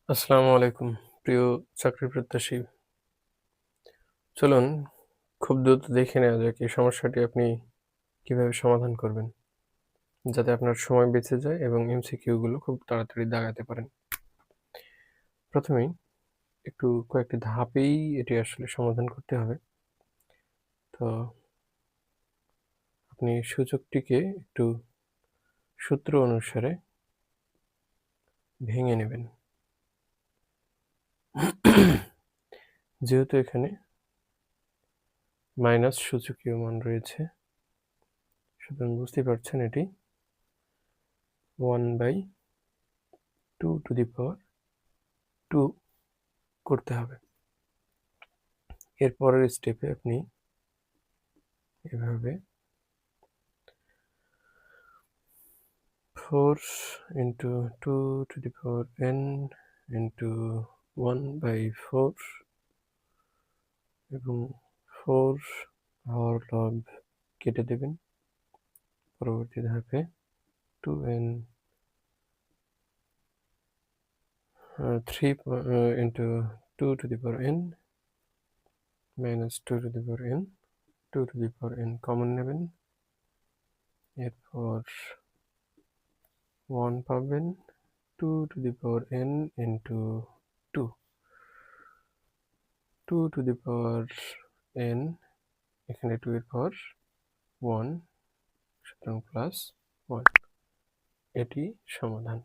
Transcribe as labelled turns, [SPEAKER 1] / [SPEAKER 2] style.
[SPEAKER 1] আসসালামু আলাইকুম প্রিয় চাকরি প্রত্যাশী। চলুন খুব দ্রুত দেখে নেওয়া যাক এই সমস্যাটি আপনি কিভাবে সমাধান করবেন। যাতে আপনার সময় বেঁচে যায় এবং এমসিকিউ গুলো খুব তাড়াতাড়ি দাগাতে পারেন। প্রথমেই একটু কয়েকটি ধাপেই এটি আসলে সমাধান করতে হবে। তো আপনি সূচকটিকে একটু সূত্র অনুসারে ভেঙে নেবেন। যেহেতু এখানে মাইনাস সূচকীয় মান রয়েছে, সুতরাং বুঝতেই পারছেন এটি 1/2 করতে হবে। এর পরের স্টেপে আপনি এভাবে 4 into 2 to the power n into 1/4 এবং 4 হর লব কেটে দেবেন। পরবর্তী ধাপে 2n 3 into 2 to the power n minus 2 to the power n 2 to the power n common নেবেন। এরপর 1 পাবেন 2 to the power n into 2 2 to the power n, এখানে 2 এর পাওয়ার 1, সুতরাং প্লাস 1। এটি সমাধান।